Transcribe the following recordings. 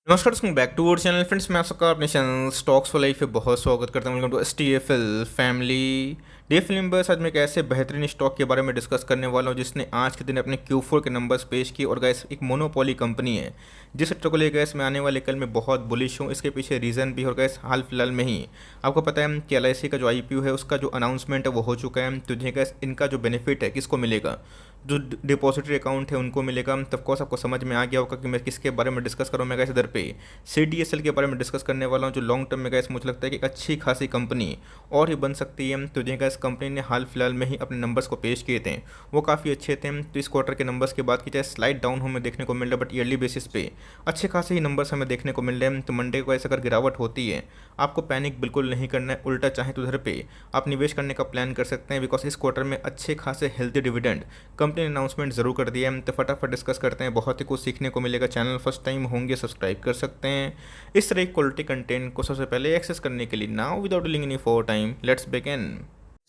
नमस्कार दोस्तों, back to our channel friends. मैं आप सबका अपने चैनल स्टॉक्स फॉर लाइफ पे बहुत स्वागत करता हूँ। Welcome to STFL family day film बस। आज मैं एक ऐसे बेहतरीन स्टॉक के बारे में डिस्कस करने वाला हूँ जिसने आज के दिन अपने Q4 के नंबर्स पेश किए। और गैस एक मोनोपोली कंपनी है जिस सेक्टर को लेकर गैस मैं आने वाले कल में बहुत बुलिश हूँ। इसके पीछे रीज़न भी। और गैस हाल फिलहाल में ही आपको पता है कि LIC का जो IPO है उसका जो अनाउंसमेंट है वो हो चुका है। तो जिन्हें गैस इनका जो बेनिफिट है किसको मिलेगा, जो डिपॉजिटरी अकाउंट है उनको मिलेगा। तब कोर्स आपको समझ में आ गया होगा कि मैं किसके बारे में डिस्कस करूँ। मैं गैस इधर पे CDSL के बारे में डिस्कस करने वाला हूँ, जो लॉन्ग टर्म में गैस मुझे लगता है कि एक अच्छी खासी कंपनी और ही बन सकती है। तो जिन्हें गैस कंपनी ने हाल फिलहाल में ही अपने नंबर्स को पेश किए थे वो काफ़ी अच्छे थे। तो इस क्वार्टर के नंबर्स की बात की जाए स्लाइड डाउन हमें देखने को मिल रहा है, बट ईयरली बेसिस पे अच्छे खासे ही नंबर्स हमें देखने को मिल रहे हैं। तो मंडे को ऐसे अगर गिरावट होती है आपको पैनिक बिल्कुल नहीं करना है, उल्टा चाहे तो उधर पे आप निवेश करने का प्लान कर सकते हैं। बिकॉज इस क्वार्टर में अच्छे खासे हेल्थी डिविडेंड कंपनी ने अनाउंसमेंट जरूर कर दिया है। तो फटाफट डिस्कस करते हैं, बहुत ही कुछ सीखने को मिलेगा। चैनल फर्स्ट टाइम होंगे सब्सक्राइब कर सकते हैं इस तरह की क्वालिटी कंटेंट को सबसे पहले एक्सेस करने के लिए। Now without dealing any for time let's begin.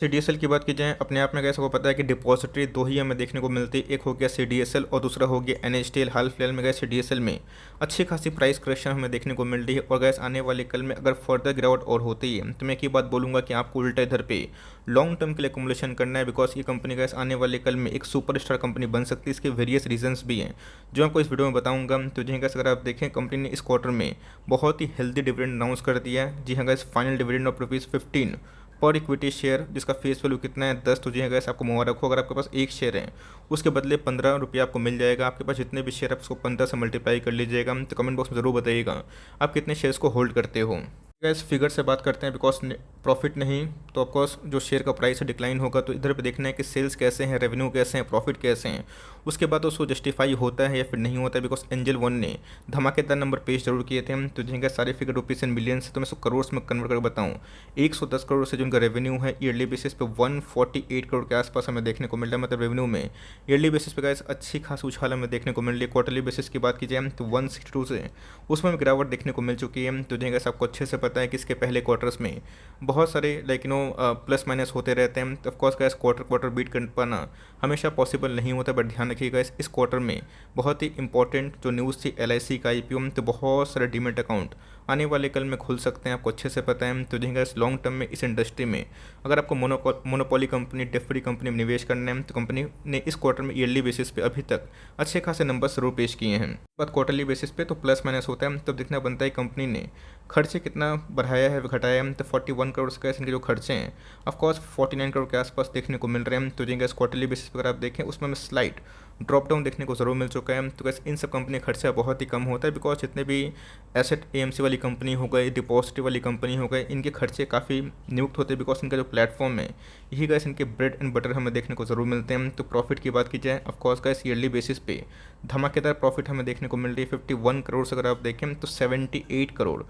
CDSL की बात की जाए, अपने आप में कैसे को पता है कि डिपॉजिटरी दो ही हमें देखने को मिलती है, एक हो गया CDSL और दूसरा हो गया NHTL। हाल फिलहाल में गए CDSL में अच्छी खासी प्राइस करेक्शन हमें देखने को मिल रही है। और गैस आने वाले कल में अगर फर्दर गिरावट और होती है तो मैं एक ही बात बोलूँगा कि आपको उल्टा इधर पे लॉन्ग टर्म के लिए एक्युमुलेशन करना है। बिकॉज ये कंपनी गैस आने वाले कल में एक सुपर स्टार कंपनी बन सकती है। इसके वेरियस रीजंस भी हैं जो आपको इस वीडियो में बताऊंगा। तो जी हाँ गैस, अगर आप देखें कंपनी ने इस क्वार्टर में बहुत ही हेल्दी डिविडेंड अनाउंस कर दिया है। जी हाँ गैस, फाइनल डिविडेंड ऑफ ₹15 पर इक्विटी शेयर, जिसका फेस वैल्यू कितना है 10। तो जी हाँ गैस, आपको मुबारक हो। अगर आपके पास एक शेयर है उसके बदले ₹15 आपको मिल जाएगा। आपके पास जितने भी शेयर आप उसको 15 से मल्टीप्लाई कर लीजिएगा। तो कमेंट बॉक्स में ज़रूर बताइएगा आप कितने शेयर्स को होल्ड करते हो। गैस फिगर से बात करते हैं, बिकॉज प्रॉफिट नहीं तो ऑफकोर्स जो शेयर का प्राइस है डिक्लाइन होगा। तो इधर पे देखना है कि सेल्स कैसे हैं, रेवेन्यू कैसे हैं, प्रॉफिट कैसे हैं, उसके बाद उसको जस्टिफाई होता है या फिर नहीं होता है। बिकॉज एंजल वन ने धमाकेदार नंबर पेश जरूर किए थे। तो जिनका सारे फिगर रुपीज़ एंड मिलियंस है, तो मैं उसको करोड़ में कन्वर्ट करके बताऊँ 110 करोड़ से जो उनका रेवेन्यू है ईयरली बेसिस पे 148 करोड़ के आसपास हमें देखने को मिल रहा है। मतलब रेवेन्यू में ईयरली बेसिस पे गाइस अच्छी खास उछाल हमें देखने को मिल रही है। क्वार्टरली बेसिस की बात की जाए तो 162 से उसमें भी गिरावट देखने को मिल चुकी है। तो जिनका आपको अच्छे से पता है कि इसके पहले क्वार्टर्स में बहुत सारे प्लस माइनस होते रहते हैं। तो ऑफकोर्स गैस क्वार्टर क्वार्टर बीट कर पाना हमेशा पॉसिबल नहीं होता। बट ध्यान रखिएगा इस क्वार्टर में बहुत ही इंपॉर्टेंट जो न्यूज़ थी LIC का IPO, तो बहुत सारे डीमेट अकाउंट आने वाले कल में खुल सकते हैं, आपको अच्छे से पता है। तो जिनका इस लॉन्ग टर्म में इस इंडस्ट्री में अगर आपको monopoly company, debt free company में निवेश करना है तो कंपनी ने इस क्वार्टर में ईयरली बेसिस पे अभी तक अच्छे खासे नंबर जरूर पेश किए हैं। बात क्वार्टरली बेसिस पे तो प्लस माइनस होता है, तब देखना बनता है कंपनी ने खर्चे कितना बढ़ाया है घटाया है। तो 41 करोड़ से इनके जो खर्चे हैं ऑफकोर्स 49 करोड़ के आसपास देखने को मिल रहे हैं। तो जिनका इस क्वार्टरली बेसिस पर अगर आप देखें उसमें स्लाइट ड्रॉप डाउन देखने को ज़रूर मिल चुका है। तो कैसे इन सब कंपनी खर्चा बहुत ही कम होता है। बिकॉज जितने भी एसेट AMC वाली कंपनी हो गई, डिपॉजिटरी वाली कंपनी हो गई, इनके खर्चे काफ़ी नियुक्त होते हैं। बिकॉज इनका जो प्लेटफॉर्म है यही गैस इनके ब्रेड एंड बटर हमें देखने को ज़रूर मिलते हैं। तो प्रॉफिट की बात की जाए ऑफकोर्स गैस ईयरली बेसिस पे धमाकेदार प्रॉफिट हमें देखने को मिल रही है। 51 करोड़ से अगर आप देखें तो 78 करोड़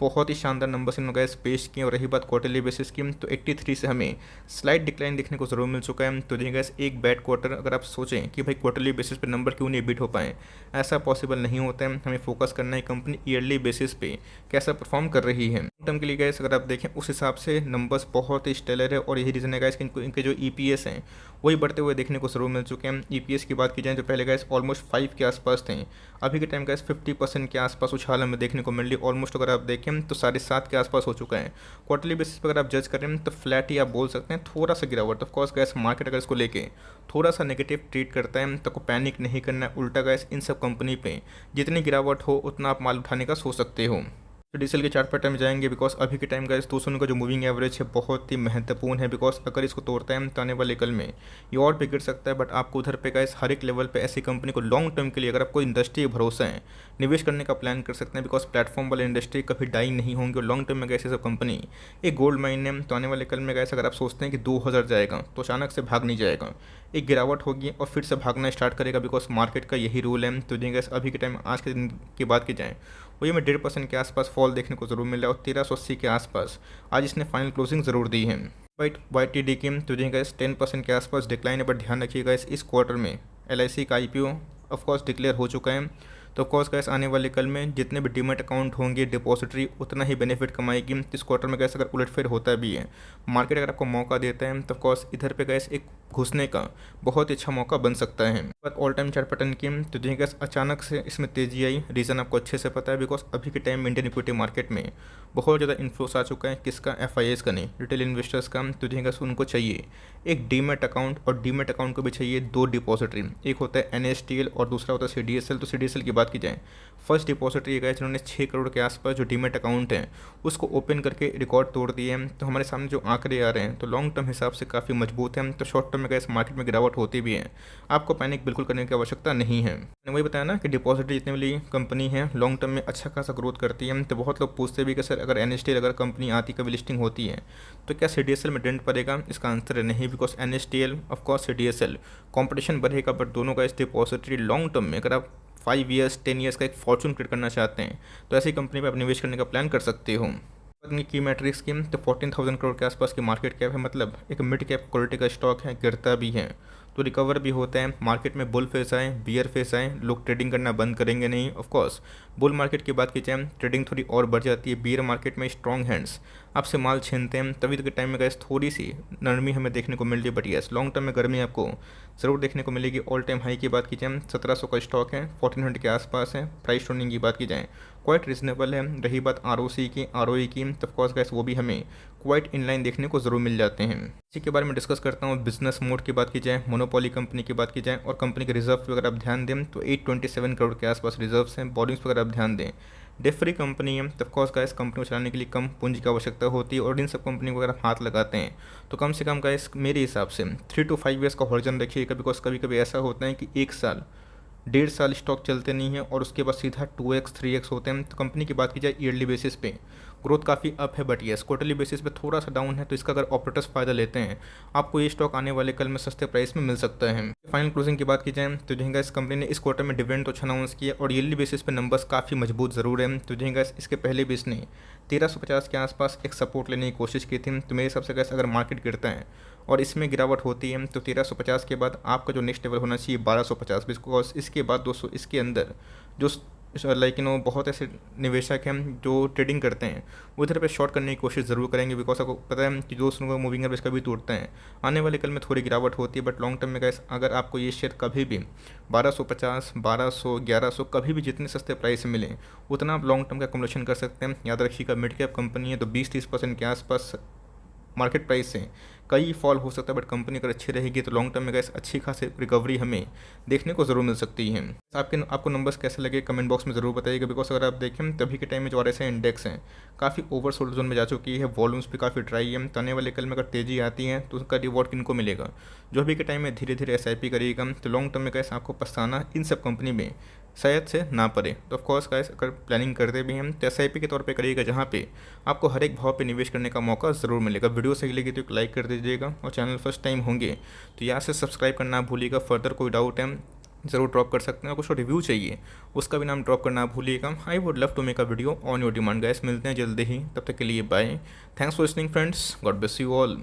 बहुत ही शानदार नंबर से गैस पेश किए। और रही बात क्वार्टरली बेसिस की तो 83 से हमें स्लाइड डिक्लाइन देखने को ज़रूर मिल चुका है। तो देखिए गैस एक बैड क्वार्टर अगर आप सोचें कि भाई क्वार्टरली बेसिस पे नंबर क्यों नहीं बीट हो पाए, ऐसा पॉसिबल नहीं होता है। हमें फोकस करना है कंपनी ईयरली बेसिस पे कैसा परफॉर्म कर रही है। टर्म के लिए गैस अगर आप देखें उस हिसाब से नंबर्स बहुत ही स्टेलर है। और यही रीज़न है गैस कि इनके जो EPS हैं वही बढ़ते हुए देखने को ज़रूर मिल चुके हैं। EPS की बात की जाए तो पहले गैस ऑलमोस्ट 5 के आसपास थे, अभी के टाइम गैस 50% के आसपास उछाल हमें देखने को मिल रही है। ऑलमोस्ट अगर आप देखें तो 7.5 के आसपास हो चुका है। क्वार्टरली बेसिस पर अगर आप जज करें तो फ्लैट ही आप बोल सकते हैं, थोड़ा सा गिरावट। ऑफकोर्स गैस मार्केट अगर इसको लेके थोड़ा सा नेगेटिव ट्रीट करता है तो आपको पैनिक नहीं करना है। उल्टा गैस इन सब कंपनी पे जितनी गिरावट हो उतना आप माल उठाने का सोच सकते हो। CDSL के चार्ट पैटर्न में जाएंगे। बिकॉज अभी के टाइम का इस 200 का जो मूविंग एवरेज है बहुत ही महत्वपूर्ण है। बिकॉज अगर इसको तोड़ता है तो आने वाले कल में ये और भी गिर सकता है। बट आपको उधर पे गाइस हर एक लेवल पे ऐसी कंपनी को लॉन्ग टर्म के लिए अगर आपको इंडस्ट्री भरोसा है निवेश करने का प्लान कर सकते हैं। बिकॉज प्लेटफॉर्म वाले इंडस्ट्री कभी डाई नहीं होंगे और लॉन्ग टर्म में गैस सब कंपनी एक गोल्ड माइन है। तो आने वाले कल में गैस अगर आप सोचते हैं कि 2000 जाएगा तो अचानक से भाग नहीं जाएगा, एक गिरावट होगी और फिर से भागना स्टार्ट करेगा। बिकॉज मार्केट का यही रूल है। तो गैस अभी के टाइम आज के दिन की बात की जाए वही हमें 1.5% के आसपास फॉल देखने को जरूर मिल रहा है। और 1380 के आसपास आज इसने फाइनल क्लोजिंग ज़रूर दी है। YTD की तो गैस 10% के आसपास डिक्लाइन है। बट ध्यान रखिएगा इस क्वार्टर में LIC का IPO ऑफकोर्स डिक्लेयर हो चुका है। तो ऑफकोर्स गैस आने वाले कल में जितने भी डीमेट अकाउंट होंगे डिपॉजिटरी उतना ही बेनिफिट कमाएगी। इस क्वार्टर में गैस अगर उलटफेर होता भी है, मार्केट अगर आपको मौका देता है तो ऑफकोर्स इधर पे गैस एक घुसने का बहुत ही अच्छा मौका बन सकता है। But all time chart pattern की तो देखिए गैस अचानक से इसमें तेजी आई, रीज़न आपको अच्छे से पता है, बिकॉज अभी के टाइम में इंडियन इक्विटी मार्केट में बहुत ज़्यादा इन्फ्लोस आ चुका है। किसका? FIIs का नहीं, रिटेल इन्वेस्टर्स का। तो देखिए गैस उनको चाहिए एक डीमेट अकाउंट, और डीमेट अकाउंट को भी चाहिए 2 डिपॉजिटरी, एक होता है NSTL और दूसरा होता है CDSL। तो CDSL की बात की जाए, फर्स्ट डिपॉजिटरी गए जिन्होंने 6 करोड़ के आसपास जो डीमेट अकाउंट है उसको ओपन करके रिकॉर्ड तोड़ दिए हैं। तो हमारे सामने जो आंकड़े आ रहे हैं तो लॉन्ग टर्म हिसाब से काफ़ी मजबूत हैं। तो शॉर्ट टर्म में गैस मार्केट में गिरावट होती भी है, आपको पैनिक बिल्कुल करने की आवश्यकता नहीं है। मैंने वही बताया ना कि डिपॉजिटरी जितने वाली कंपनी है लॉन्ग टर्म में अच्छा खासा ग्रोथ करती है। तो बहुत लोग पूछते भी कि सर अगर NSTL अगर कंपनी आती, कभी लिस्टिंग होती है, तो क्या CDSL में डेंट पड़ेगा? इसका आंसर है नहीं, because NSTL of course CDSL competition बढ़ेगा, बट दोनों का इस डिपॉजिटरी लॉन्ग टर्म में अगर आप 5 ईयर्स 10 ईयर्स का एक फॉर्चून क्रिएट करना चाहते हैं तो ऐसी कंपनी पर आप निवेश करने का प्लान कर सकते हो। अपनी की मैट्रिक्स की तो 14,000 करोड़ के आसपास की मार्केट कैप है, मतलब एक मिड कैप क्वालिटी का स्टॉक है, गिरता भी है तो रिकवर भी होता है। मार्केट में बुल फेस आए, बियर फेस आए, लोग ट्रेडिंग करना बंद करेंगे नहीं। ऑफकोर्स बुल मार्केट की बात की जाए ट्रेडिंग थोड़ी और बढ़ जाती है, बियर मार्केट में स्ट्रॉन्ग हैंड्स आपसे माल छीनते हैं, तभी तो के टाइम में गैस थोड़ी सी नरमी हमें देखने को मिल रही है। बट यस लॉन्ग टर्म में गर्मी आपको ज़रूर देखने को मिलेगी। ऑल टाइम हाई की बात की जाए 1700 का स्टॉक है, 1400 के आसपास है। प्राइस टर्निंग की बात की जाए क्वाइट रीजनेबल है। रही बात ROC की, ROE की, तो ऑफकोर्स गैस वो भी हमें क्वाइट इनलाइन देखने को ज़रूर मिल जाते हैं। इसी के बारे में डिस्कस करता हूँ। बिजनेस मोड की बात की जाए, मोनोपोली कंपनी की बात की जाए और कंपनी के रिजर्व वगैरह आप ध्यान दें तो 827 करोड़ के आसपास रिजर्व्स हैं। बॉर्डिंग्स वगैरह आप ध्यान दें, डेट फ्री कंपनी है, तो ऑफकोर्स गाइस कंपनी को चलाने के लिए कम पूंजी की आवश्यकता होती है। और इन सब कंपनी को अगर आप हाथ लगाते हैं तो कम से कम गाइस मेरे हिसाब से 3 to 5 ईयर्स का हॉरिजन रखिएगा, बिकॉज कभी कभी ऐसा होता है कि 1 साल 1.5 साल स्टॉक चलते नहीं है और उसके बाद सीधा 2x 3x होते हैं। तो कंपनी की बात की जाए ईयरली बेसिस पे ग्रोथ काफ़ी अप है, बट यस क्वार्टरली बेसिस पे थोड़ा सा डाउन है। तो इसका अगर ऑपरेटर्स फ़ायदा लेते हैं आपको ये स्टॉक आने वाले कल में सस्ते प्राइस में मिल सकता है। फाइनल क्लोजिंग की बात की जाए तो जहाँ इस कंपनी ने इस क्वार्टर में डिविडेंड तो अच्छा अनाउंस किया और ईयरली बेसिस पे नंबर्स काफ़ी मजबूत ज़रूर है। तो जहाँ इसके पहले भी इसने 1350 के आसपास एक सपोर्ट लेने की कोशिश की थी। तो मेरे हिसाब से अगर मार्केट गिरता है और इसमें गिरावट होती है तो 1350 के बाद आपका जो नेक्स्ट लेवल होना चाहिए 1250, बिकॉज इसके बाद 200 इसके अंदर जो लाइक बहुत ऐसे निवेशक हैं जो ट्रेडिंग करते हैं वो इधर पे शॉर्ट करने की कोशिश ज़रूर करेंगे, बिकॉज आपको पता है कि दोस्तों को मूविंग एवरेज कभी टूटते हैं, आने वाले कल में थोड़ी गिरावट होती है। बट लॉन्ग टर्म में गैस अगर आपको ये शेयर कभी भी 1250, 1200, 1100 कभी भी जितने सस्ते प्राइस में मिले उतना आप लॉन्ग टर्म का एक्युमुलेशन कर सकते हैं। याद रखिएगा मिड कैप कंपनी है तो 20-30% के आसपास मार्केट प्राइस से कई फॉल हो सकता है, बट कंपनी अगर अच्छी रहेगी तो लॉन्ग टर्म में गैस अच्छी खासी रिकवरी हमें देखने को ज़रूर मिल सकती है। आपको नंबर्स कैसे लगे कमेंट बॉक्स में ज़रूर बताइएगा, बिकॉज अगर आप देखें तभी के टाइम में जो RSI इंडेक्स हैं काफ़ी ओवर सोल्ड जोन में जा चुकी है, वॉल्यूम्स भी काफ़ी ड्राई है। तो आने वाले कल में अगर तेज़ी आती है तो उसका रिवॉर्ड किनको मिलेगा? जो अभी के टाइम में धीरे धीरे SIP करिएगा। तो लॉन्ग टर्म में गैस आपको पछताना इन सब कंपनी में शायद से ना पड़े। तो ऑफकोर्स गाइस अगर प्लानिंग करते भी हैं तो SIP के तौर पे करिएगा, जहाँ पे आपको हर एक भाव पे निवेश करने का मौका ज़रूर मिलेगा। वीडियो सही लगी तो एक लाइक कर दीजिएगा और चैनल फर्स्ट टाइम होंगे तो यहाँ से सब्सक्राइब करना भूलिएगा। फर्दर कोई डाउट है ज़रूर ड्रॉप कर सकते हैं, कुछ रिव्यू चाहिए उसका भी नाम ड्रॉप करना भूलिएगा। I would love to make a video on your demand. Guys मिलते हैं जल्दी ही, तब तक के लिए bye. Thanks for listening friends, God bless you all.